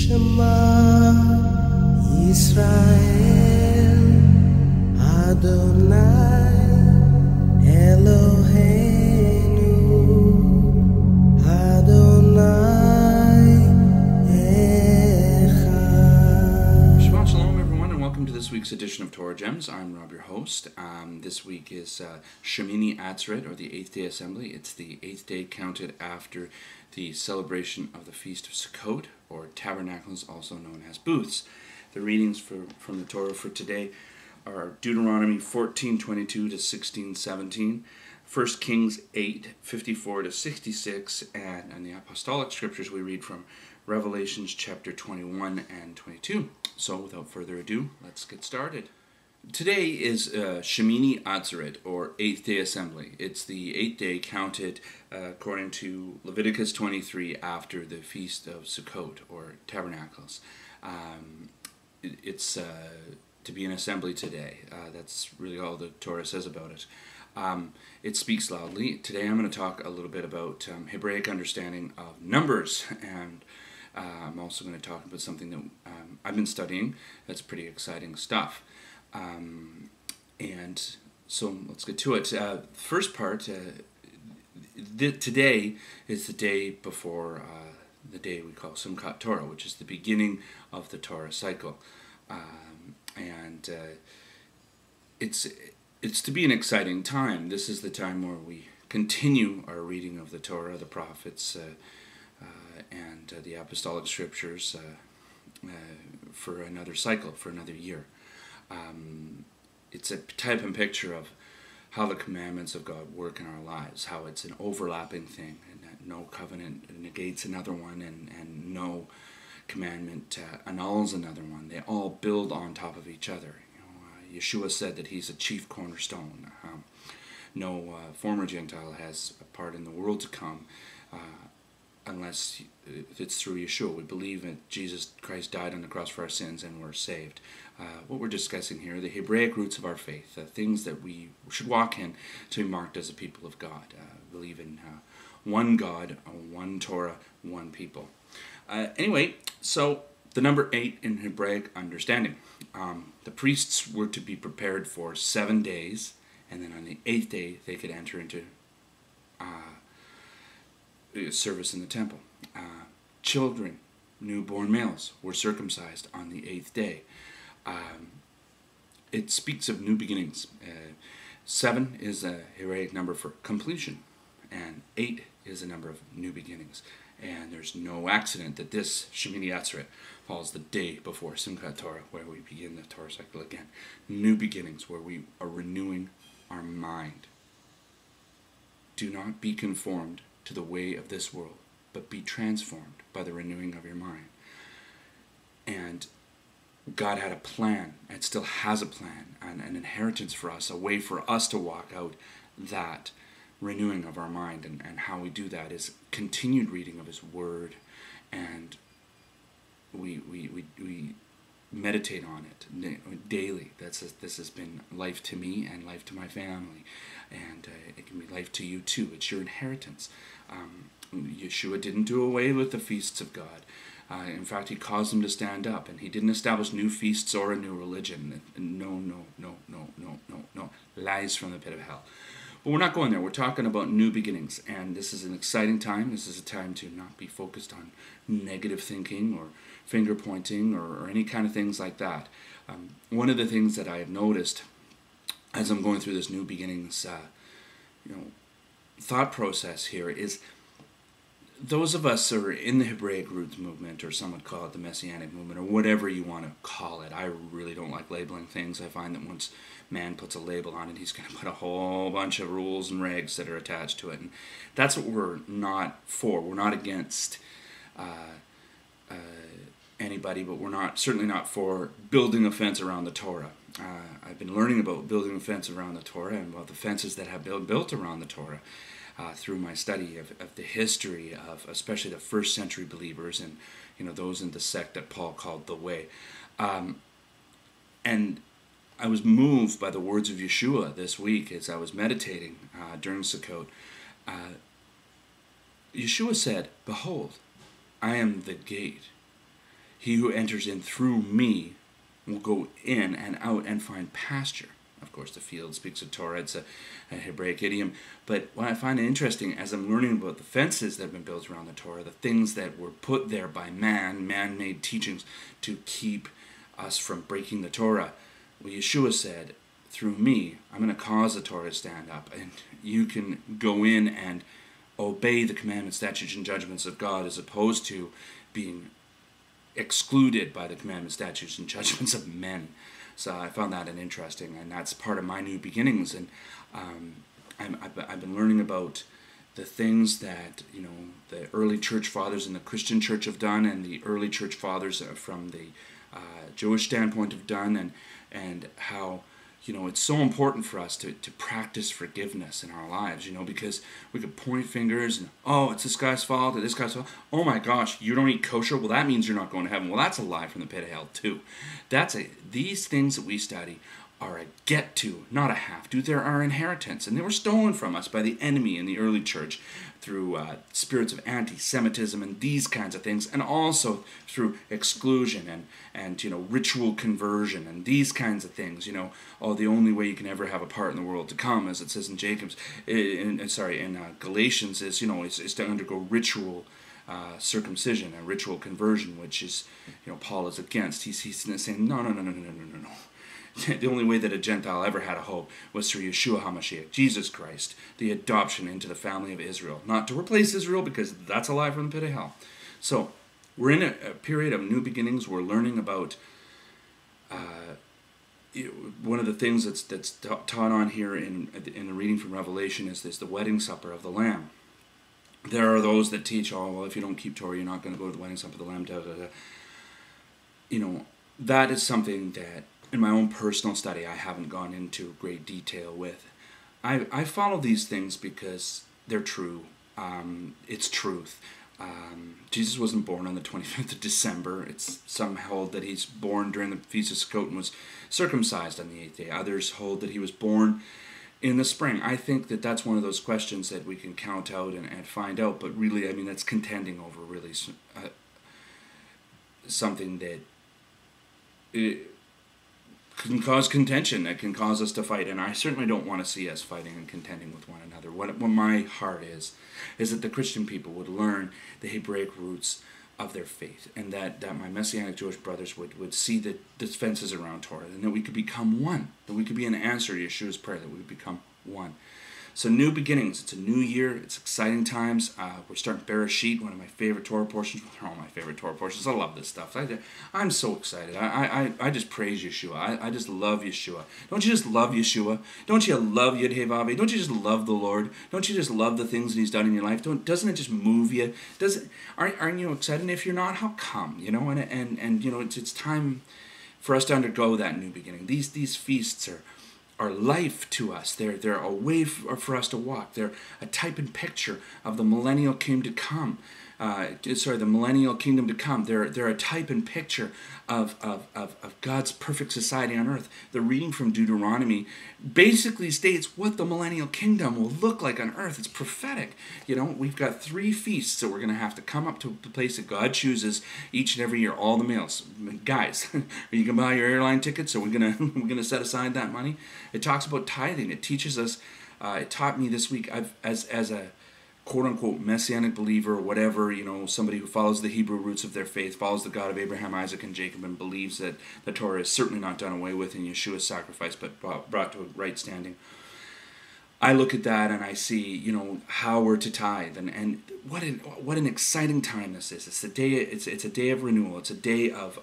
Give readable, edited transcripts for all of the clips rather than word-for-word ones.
Shema Yisrael Adonai Eloheinu Adonai Echad. Shabbat Shalom, everyone, and welcome to this week's edition of Torah Gems. I'm Rob, your host. This week is Shemini Atzeret, or the 8th Day Assembly. It's the 8th day counted after the celebration of the Feast of Sukkot, or Tabernacles, also known as Booths. The readings from the Torah for today are Deuteronomy 14:22 to 16:17, 1 Kings 8:54 to 66, and in the Apostolic Scriptures we read from Revelations chapter 21 and 22. So without further ado, let's get started. Today is Shemini Atzeret, or 8th Day Assembly. It's the 8th day counted according to Leviticus 23 after the Feast of Sukkot, or Tabernacles. It's to be an assembly today. That's really all the Torah says about it. It speaks loudly. Today I'm going to talk a little bit about Hebraic understanding of numbers, and I'm also going to talk about something that I've been studying that's pretty exciting stuff. And so let's get to it. First part, today is the day before the day we call Simchat Torah, which is the beginning of the Torah cycle. It's to be an exciting time. This is the time where we continue our reading of the Torah, the prophets, and the apostolic scriptures for another cycle, for another year. It's a type and picture of how the commandments of God work in our lives, how it's an overlapping thing, and that no covenant negates another one, and no commandment annuls another one. They all build on top of each other. Yeshua said that he's a chief cornerstone. No former Gentile has a part in the world to come unless it's through Yeshua. We believe that Jesus Christ died on the cross for our sins and we're saved. What we're discussing here are the Hebraic roots of our faith, things that we should walk in to be marked as a people of God. Believe in one God, one Torah, one people. Anyway, so the number 8 in Hebraic understanding. The priests were to be prepared for 7 days, and then on the 8th day they could enter into service in the temple. Children, newborn males, were circumcised on the 8th day. It speaks of new beginnings. 7 is a Hebraic number for completion, and 8 is a number of new beginnings. And there's no accident that this Shemini Atzeret falls the day before Simchat Torah, where we begin the Torah cycle again. New beginnings, where we are renewing our mind. Do not be conformed to the way of this world, but be transformed by the renewing of your mind. And God had a plan, and still has a plan, and an inheritance for us, a way for us to walk out that renewing of our mind. And how we do that is continued reading of His Word, and we meditate on it daily. This has been life to me and life to my family, and it can be life to you too. It's your inheritance. Yeshua didn't do away with the feasts of God. In fact, He caused them to stand up, and He didn't establish new feasts or a new religion. No. Lies from the pit of hell. But we're not going there. We're talking about new beginnings, and this is an exciting time. This is a time to not be focused on negative thinking or finger pointing or any kind of things like that. One of the things that I have noticed as I'm going through this new beginnings thought process here is those of us who are in the Hebraic roots movement, or some would call it the Messianic movement, or whatever you want to call it. I really don't like labeling things. I find that once man puts a label on it, he's going to put a whole bunch of rules and regs that are attached to it. And that's what we're not for. We're not against anybody, but we're certainly not for building a fence around the Torah. I've been learning about building a fence around the Torah and about the fences that have been built around the Torah through my study of the history of especially the first century believers, and those in the sect that Paul called the Way. And I was moved by the words of Yeshua this week as I was meditating during Sukkot. Yeshua said, "Behold, I am the gate. He who enters in through me will go in and out and find pasture. Of course, the field speaks of Torah. It's a Hebraic idiom. But what I find interesting, as I'm learning about the fences that have been built around the Torah, the things that were put there by man-made teachings to keep us from breaking the Torah, well, Yeshua said, through me, I'm going to cause the Torah to stand up, and you can go in and obey the commandments, statutes, and judgments of God, as opposed to being excluded by the commandments, statutes, and judgments of men. So I found that interesting, and that's part of my new beginnings. And I've been learning about the things that the early church fathers in the Christian church have done, and the early church fathers from the Jewish standpoint have done, and how it's so important for us to practice forgiveness in our lives, because we could point fingers and, oh, it's this guy's fault or this guy's fault. Oh my gosh, you don't eat kosher? Well, that means you're not going to heaven. Well, that's a lie from the pit of hell too. These things that we study are a get to, not a have to. They're our inheritance, and they were stolen from us by the enemy in the early church through spirits of anti-Semitism and these kinds of things, and also through exclusion and ritual conversion and these kinds of things. The only way you can ever have a part in the world to come, as it says in Galatians, is to undergo ritual circumcision and ritual conversion, which is Paul is against. He's saying no. The only way that a Gentile ever had a hope was through Yeshua HaMashiach, Jesus Christ, the adoption into the family of Israel. Not to replace Israel, because that's a lie from the pit of hell. So, we're in a period of new beginnings. We're learning about one of the things that's taught on here in the reading from Revelation is the wedding supper of the Lamb. There are those that teach, if you don't keep Torah, you're not going to go to the wedding supper of the Lamb. That is something that, in my own personal study, I haven't gone into great detail with. I follow these things because they're true. It's truth. Jesus wasn't born on the 25th of December. It's some hold that he's born during the Feast of Sukkot and was circumcised on the 8th day. Others hold that he was born in the spring. I think that that's one of those questions that we can count out and find out, but really, that's contending over really something that can cause contention, that can cause us to fight, and I certainly don't want to see us fighting and contending with one another. What my heart is that the Christian people would learn the Hebraic roots of their faith, and that my Messianic Jewish brothers would see the fences around Torah, and that we could become one, that we could be an answer to Yeshua's prayer, that we would become one. So new beginnings. It's a new year. It's exciting times. We're starting Bereshit, one of my favorite Torah portions. They're all my favorite Torah portions. I love this stuff. I'm so excited. I just praise Yeshua. I just love Yeshua. Don't you just love Yeshua? Don't you love Yud-Heh-Vav-Heh? Don't you just love the Lord? Don't you just love the things that He's done in your life? Doesn't it just move you? Aren't you excited? And if you're not, how come? It's time for us to undergo that new beginning. These feasts are life to us. They're a way for us to walk. They're a type and picture of the millennial kingdom to come. The millennial kingdom to come. They're a type and picture of God's perfect society on earth. The reading from Deuteronomy basically states what the millennial kingdom will look like on earth. It's prophetic. We've got 3 feasts that we're going to have to come up to the place that God chooses each and every year. All the males, guys, are you going to buy your airline tickets? Are we we're gonna set aside that money? It talks about tithing. It teaches us. It taught me this week. As a quote-unquote messianic believer or whatever, somebody who follows the Hebrew roots of their faith, follows the God of Abraham, Isaac, and Jacob, and believes that the Torah is certainly not done away with in Yeshua's sacrifice, but brought to a right standing. I look at that and I see, how we're to tithe, and what an exciting time this is. It's a day of renewal. It's a day of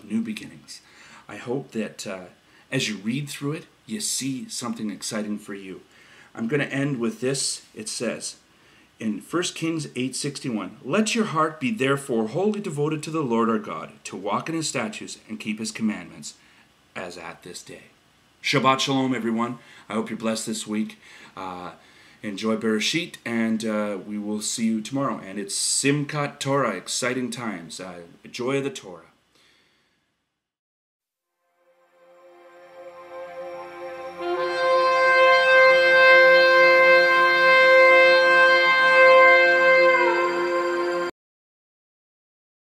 new beginnings. I hope that as you read through it, you see something exciting for you. I'm going to end with this. It says in 1 Kings 8:61, "Let your heart be therefore wholly devoted to the Lord our God, to walk in His statutes and keep His commandments, as at this day." Shabbat Shalom, everyone. I hope you're blessed this week. Enjoy Bereshit, and we will see you tomorrow. And it's Simchat Torah, exciting times. Joy of the Torah.